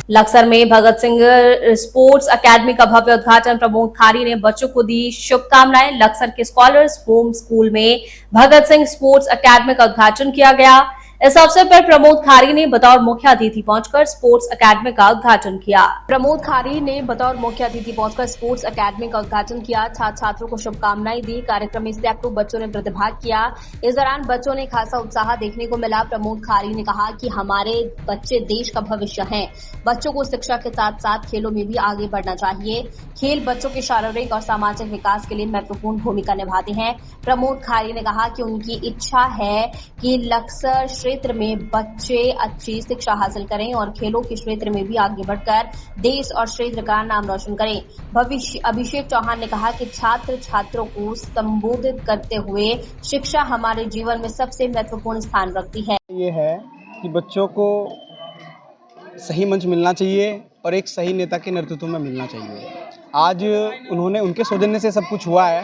लक्सर में Bhagat Singh sports academy का भव्य उद्घाटन प्रमोद खारी ने बच्चों को दी शुभकामनाएं। लक्सर के स्कॉलर्स होम स्कूल में भगत सिंह स्पोर्ट्स अकेडमी का उद्घाटन किया गया। इस अवसर पर प्रमोद खारी ने बतौर मुख्य अतिथि पहुंचकर स्पोर्ट्स अकेडमी का उद्घाटन किया। प्रमोद खारी ने बतौर मुख्य अतिथि पहुंचकर स्पोर्ट्स अकेडमी का उद्घाटन किया। छात्र छात्रों को शुभकामनाएं दी। कार्यक्रम में सैकड़ों बच्चों ने प्रतिभाग किया। इस दौरान बच्चों ने खासा उत्साह देखने को मिला। प्रमोद खारी ने कहा कि हमारे बच्चे देश का भविष्य हैं। बच्चों को शिक्षा के साथ साथ खेलों में भी आगे बढ़ना चाहिए। खेल बच्चों के शारीरिक और सामाजिक विकास के लिए महत्वपूर्ण भूमिका निभाते हैं। प्रमोद खारी ने कहा कि उनकी इच्छा है कि लक्सर क्षेत्र में बच्चे अच्छी शिक्षा हासिल करें और खेलों के क्षेत्र में भी आगे बढ़कर देश और क्षेत्र का नाम रोशन करें। अभिषेक चौहान ने कहा कि छात्र छात्रों को संबोधित करते हुए शिक्षा हमारे जीवन में सबसे महत्वपूर्ण स्थान रखती है। ये है कि बच्चों को सही मंच मिलना चाहिए और एक सही नेता के नेतृत्व में मिलना चाहिए। आज उनके सौजन्य से सब कुछ हुआ है।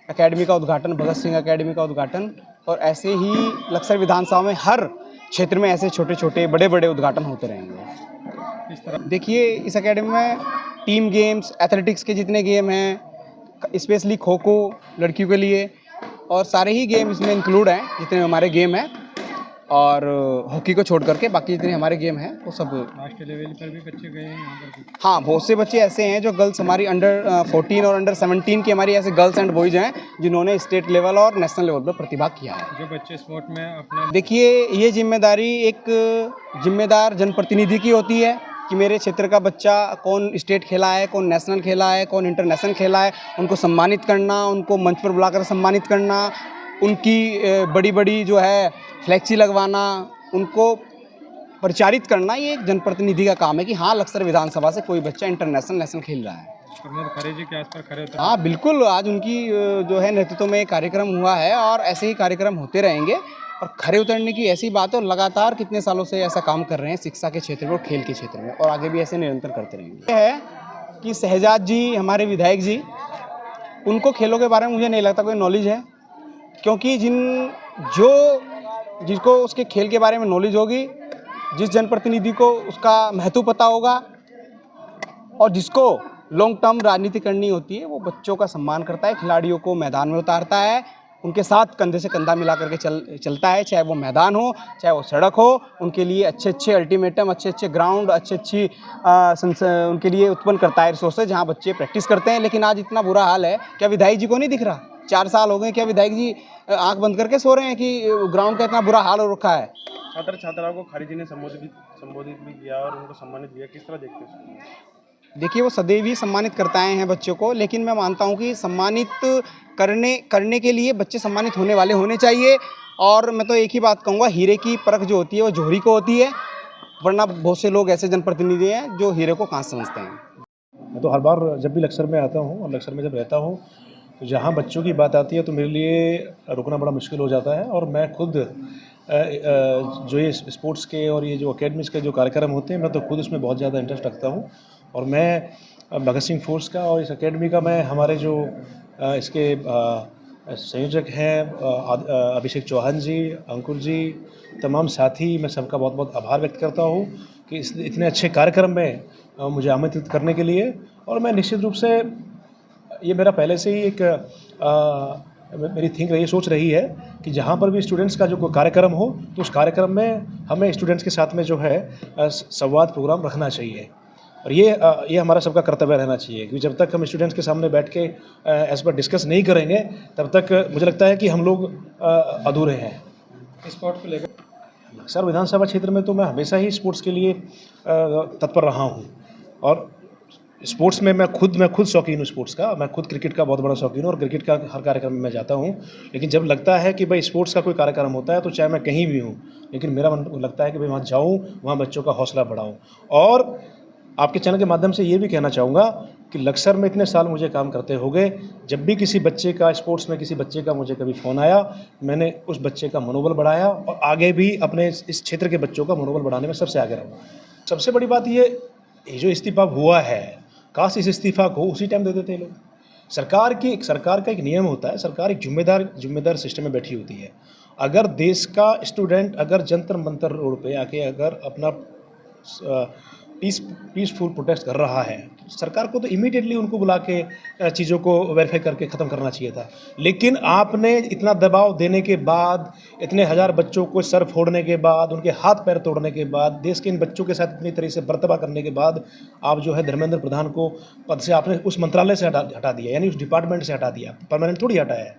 एकेडमी का उद्घाटन, भगत सिंह एकेडमी का उद्घाटन, और ऐसे ही लक्सर विधानसभा में हर क्षेत्र में ऐसे छोटे छोटे बड़े बड़े उद्घाटन होते रहेंगे। इस तरह देखिए, इस एकेडमी में टीम गेम्स, एथलेटिक्स के जितने गेम हैं, स्पेशली खो खो लड़कियों के लिए, और सारे ही गेम इसमें इंक्लूड हैं जितने हमारे गेम हैं, और हॉकी को छोड़ करके बाकी जितने हमारे गेम हैं वो सब। राष्ट्रीय लेवल पर भी बच्चे गए हैं यहाँ पर भी? हाँ, बहुत से बच्चे ऐसे हैं जो गर्ल्स हमारी अंडर 14 और अंडर 17 की हमारी ऐसे गर्ल्स एंड बॉयज़ हैं जिन्होंने स्टेट लेवल और नेशनल लेवल पर प्रतिभाग किया है। जो बच्चे स्पोर्ट में अपने देखिए, ये जिम्मेदारी एक जिम्मेदार जनप्रतिनिधि की होती है कि मेरे क्षेत्र का बच्चा कौन स्टेट खेला है, कौन नेशनल खेला है, कौन इंटरनेशनल खेला है, उनको सम्मानित करना, उनको मंच पर बुलाकर सम्मानित करना, उनकी बड़ी बड़ी जो है फ्लैक्सी लगवाना, उनको परिचारित करना, ये एक जनप्रतिनिधि का काम है कि हाँ, लक्सर विधानसभा से कोई बच्चा इंटरनेशनल नेशनल खेल रहा है। प्रमोद खारी जी के आसपास खड़े होते हैं। हाँ बिल्कुल, आज उनकी जो है नेतृत्व में एक कार्यक्रम हुआ है और ऐसे ही कार्यक्रम होते रहेंगे। और खड़े उतरने की ऐसी बात है, और लगातार कितने सालों से ऐसा काम कर रहे हैं शिक्षा के क्षेत्र में और खेल के क्षेत्र में, और आगे भी ऐसे निरंतर करते रहेंगे। यह है कि शहजाद जी, हमारे विधायक जी, उनको खेलों के बारे में मुझे नहीं लगता कोई नॉलेज है, क्योंकि जिसको उसके खेल के बारे में नॉलेज होगी, जिस जनप्रतिनिधि को उसका महत्व पता होगा और जिसको लॉन्ग टर्म राजनीति करनी होती है, वो बच्चों का सम्मान करता है, खिलाड़ियों को मैदान में उतारता है, उनके साथ कंधे से कंधा मिला करके चलता है, चाहे वो मैदान हो, चाहे वो सड़क हो। उनके लिए अच्छे अच्छे अल्टीमेटम, अच्छे अच्छे ग्राउंड, अच्छी उनके लिए उत्पन्न करता है रिसोर्सेज जहाँ बच्चे प्रैक्टिस करते हैं। लेकिन आज इतना बुरा हाल है, क्या विधायक जी को नहीं दिख रहा? 4 साल हो गए, क्या विधायक जी आंख बंद करके सो रहे हैं कि ग्राउंड का इतना बुरा हाल हो रखा है? छात्र छात्राओं को खारी जी ने संबोधित भी किया और उनको सम्मानित किया, किस तरह देखते हैं? देखिए, वो सदैव ही सम्मानित करते आए हैं बच्चों को, लेकिन मैं मानता हूँ कि सम्मानित करने के लिए बच्चे सम्मानित होने वाले होने चाहिए। और मैं तो एक ही बात कहूँगा, हीरे की परख जो होती है वो जोहरी को होती है, वरना बहुत से लोग ऐसे जनप्रतिनिधि हैं जो हीरे को कांच समझते हैं। मैं तो हर बार जब भी लक्सर में आता हूँ और लक्सर में जब रहता हूँ, तो जहाँ बच्चों की बात आती है तो मेरे लिए रुकना बड़ा मुश्किल हो जाता है। और मैं खुद जो ये स्पोर्ट्स के और ये जो अकेडमीज़ के जो कार्यक्रम होते हैं, मैं तो खुद उसमें बहुत ज़्यादा इंटरेस्ट रखता हूँ। और मैं भगत सिंह फोर्स का और इस अकेडमी का, मैं हमारे जो इसके संयोजक हैं अभिषेक चौहान जी, अंकुर जी, तमाम साथी, मैं सबका बहुत बहुत आभार व्यक्त करता हूँ कि इतने अच्छे कार्यक्रम में मुझे आमंत्रित करने के लिए। और मैं निश्चित रूप से, ये मेरा पहले से ही एक मेरी सोच रही है कि जहाँ पर भी स्टूडेंट्स का जो कोई कार्यक्रम हो, तो उस कार्यक्रम में हमें स्टूडेंट्स के साथ में जो है संवाद प्रोग्राम रखना चाहिए। और ये हमारा सबका कर्तव्य रहना चाहिए, क्योंकि जब तक हम स्टूडेंट्स के सामने बैठ के एज पर डिस्कस नहीं करेंगे, तब तक मुझे लगता है कि हम लोग अधूरे हैं। स्पोर्ट्स को लेकर लक्सर विधानसभा क्षेत्र में तो मैं हमेशा ही स्पोर्ट्स के लिए तत्पर रहा हूँ। और स्पोर्ट्स में मैं खुद शौकीन हूँ स्पोर्ट्स का। मैं खुद क्रिकेट का बहुत बड़ा शौकीन हूँ और क्रिकेट का हर कार्यक्रम में मैं जाता हूँ। लेकिन जब लगता है कि भाई स्पोर्ट्स का कोई कार्यक्रम होता है, तो चाहे मैं कहीं भी हूँ, लेकिन मेरा मन लगता है कि भाई वहाँ जाऊँ, वहाँ बच्चों का हौसला बढ़ाऊँ। और आपके चैनल के माध्यम से ये भी कहना चाहूँगा कि लक्सर में इतने साल मुझे काम करते हो गए, जब भी किसी बच्चे का स्पोर्ट्स में किसी बच्चे का मुझे कभी फ़ोन आया, मैंने उस बच्चे का मनोबल बढ़ाया और आगे भी अपने इस क्षेत्र के बच्चों का मनोबल बढ़ाने में सबसे आगे रहूँगा। सबसे बड़ी बात ये जो इस्तीफा हुआ है, काश इस इस्तीफा को उसी टाइम दे देते लोग। सरकार का एक नियम होता है, सरकार एक जिम्मेदार सिस्टम में बैठी होती है। अगर देश का स्टूडेंट अगर जंतर मंतर रोड पे आके अगर अपना पीसफुल प्रोटेस्ट कर रहा है, सरकार को तो इमीडिएटली उनको बुला के चीज़ों को वेरीफाई करके ख़त्म करना चाहिए था। लेकिन आपने इतना दबाव देने के बाद, इतने हज़ार बच्चों को सर फोड़ने के बाद, उनके हाथ पैर तोड़ने के बाद, देश के इन बच्चों के साथ इतनी तरह से बर्ताव करने के बाद आप जो है धर्मेंद्र प्रधान को पद से आपने उस मंत्रालय से हटा दिया, यानी उस डिपार्टमेंट से हटा दिया, परमानेंट थोड़ी हटाया है।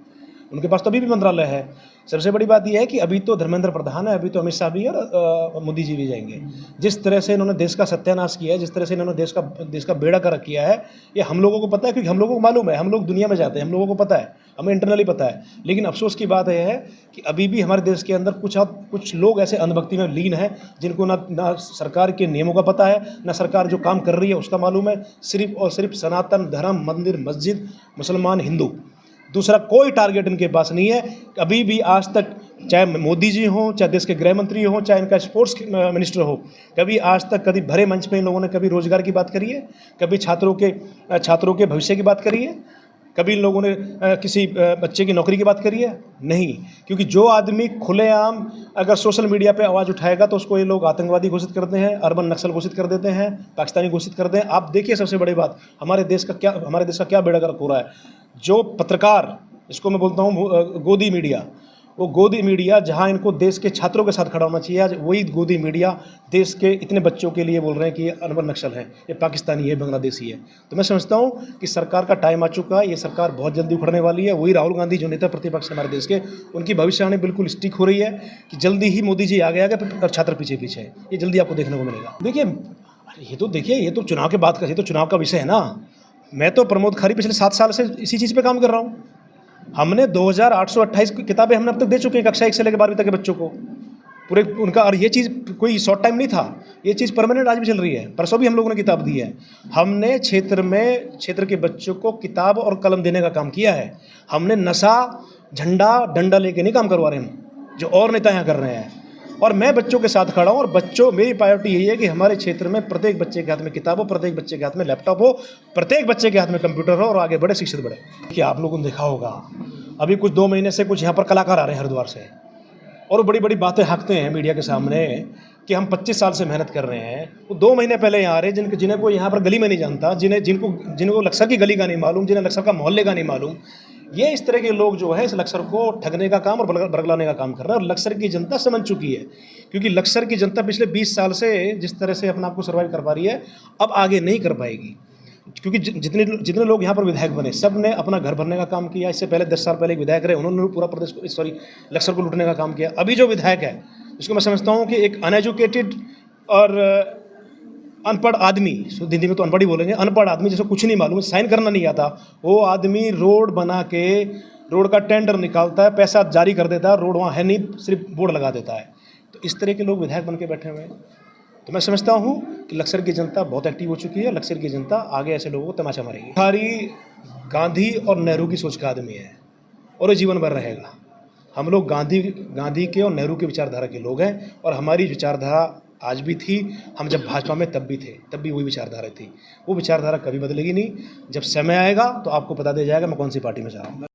उनके पास तो अभी भी मंत्रालय है। सबसे बड़ी बात यह है कि अभी तो धर्मेंद्र प्रधान है, अभी तो अमित शाह भी और मोदी जी भी जाएंगे। जिस तरह से इन्होंने देश का सत्यानाश किया है, जिस तरह से इन्होंने देश का बेड़ा गर्क किया है, ये हम लोगों को पता है, क्योंकि हम लोगों को मालूम है, हम लोग दुनिया में जाते हैं, हम लोगों को पता है, हमें इंटरनली पता है। लेकिन अफसोस की बात यह है कि अभी भी हमारे देश के अंदर कुछ लोग ऐसे अंधभक्ति में लीन हैं जिनको ना सरकार के नियमों का पता है, ना सरकार जो काम कर रही है उसका मालूम है। सिर्फ और सिर्फ सनातन धर्म, मंदिर, मस्जिद, मुसलमान, हिंदू, दूसरा कोई टारगेट इनके पास नहीं है। अभी भी आज तक, चाहे मोदी जी हों, चाहे देश के गृह मंत्री हों, चाहे इनका स्पोर्ट्स मिनिस्टर हो, कभी आज तक कभी भरे मंच पे इन लोगों ने कभी रोजगार की बात करी है, कभी छात्रों के भविष्य की बात करी है, कभी इन लोगों ने किसी बच्चे की नौकरी की बात करी है? नहीं। क्योंकि जो आदमी खुलेआम अगर सोशल मीडिया पे आवाज़ उठाएगा तो उसको ये लोग आतंकवादी घोषित करते हैं, अर्बन नक्सल घोषित कर देते हैं, पाकिस्तानी घोषित कर देते हैं। आप देखिए, सबसे बड़ी बात, हमारे देश का क्या बेड़ा गर्क हो रहा है। जो पत्रकार, इसको मैं बोलता हूँ गोदी मीडिया, वो गोदी मीडिया जहाँ इनको देश के छात्रों के साथ खड़ा होना चाहिए, आज वही गोदी मीडिया देश के इतने बच्चों के लिए बोल रहे हैं कि ये अर्बन नक्सल है, ये पाकिस्तानी है, बांग्लादेशी है। तो मैं समझता हूँ कि सरकार का टाइम आ चुका है, ये सरकार बहुत जल्दी उखड़ने वाली है। वही राहुल गांधी जो नेता प्रतिपक्ष हमारे देश के, उनकी भविष्यवाणी बिल्कुल स्टिक हो रही है कि जल्दी ही मोदी जी आगे और छात्र पीछे पीछे, ये जल्दी आपको देखने को मिलेगा। देखिए, ये तो चुनाव के बाद का, ये तो चुनाव का विषय है ना। मैं तो प्रमोद खारी पिछले 7 साल से इसी चीज़ पे काम कर रहा हूँ। हमने 2828 किताबें हमने अब तक दे चुके हैं कक्षा 1 से लेकर 12वीं तक के बच्चों को पूरे उनका। और ये चीज़ कोई शॉर्ट टाइम नहीं था, ये चीज़ परमानेंट आज भी चल रही है। परसों भी हम लोगों ने किताब दी है। हमने क्षेत्र के बच्चों को किताब और कलम देने का काम किया है। हमने नशा, झंडा, डंडा लेके नहीं काम करवा रहे हम, जो और नेता यहाँ कर रहे हैं। और मैं बच्चों के साथ खड़ा हूँ, और मेरी प्रायोरिटी यही है कि हमारे क्षेत्र में प्रत्येक बच्चे के हाथ में किताब हो, प्रत्येक बच्चे के हाथ में लैपटॉप हो, प्रत्येक बच्चे के हाथ में कंप्यूटर हो, और आगे बढ़े, शिक्षित बढ़े। कि आप लोगों ने देखा होगा, अभी कुछ 2 महीने से कुछ यहाँ पर कलाकार आ रहे हैं हरिद्वार से, और बड़ी बड़ी बातें हाँकते हैं मीडिया के सामने कि हम 25 साल से मेहनत कर रहे हैं। वो 2 महीने पहले यहाँ आ रहे हैं, जिन्हें कोई यहाँ पर गली में नहीं जानता, जिनको लक्सर की गली का नहीं मालूम, जिन्हें लक्सर का मोहल्ले का नहीं मालूम। ये इस तरह के लोग जो है इस लक्सर को ठगने का काम और बरगलाने का काम कर रहे हैं। और लक्सर की जनता समझ चुकी है, क्योंकि लक्सर की जनता पिछले 20 साल से जिस तरह से अपने आप को सर्वाइव कर पा रही है, अब आगे नहीं कर पाएगी। क्योंकि जितने लोग यहाँ पर विधायक बने, सब ने अपना घर भरने का काम किया। इससे पहले 10 साल पहले एक विधायक रहे, उन्होंने पूरा लक्सर को लूटने का काम किया। अभी जो विधायक है, उसको मैं समझता हूँ कि एक अनएजुकेटेड और अनपढ़ आदमी, हिंदी में तो अनपढ़ ही बोलेंगे, अनपढ़ आदमी जिसको कुछ नहीं मालूम, साइन करना नहीं आता, वो आदमी रोड बना के रोड का टेंडर निकालता है, पैसा जारी कर देता है, रोड वहाँ है नहीं, सिर्फ बोर्ड लगा देता है। तो इस तरह के लोग विधायक बन के बैठे हुए हैं। तो मैं समझता हूँ कि लक्सर की जनता बहुत एक्टिव हो चुकी है। लक्सर की जनता आगे ऐसे लोगों को तमाचा मारेगी। हमारी गांधी और नेहरू की सोच का आदमी है, और ये जीवन भर रहेगा। हम लोग गांधी के और नेहरू के विचारधारा के लोग हैं, और हमारी विचारधारा आज भी थी। हम जब भाजपा में तब भी वही विचारधारा थी। वो विचारधारा कभी बदलेगी नहीं। जब समय आएगा तो आपको पता दे जाएगा मैं कौन सी पार्टी में जा रहा हूँ।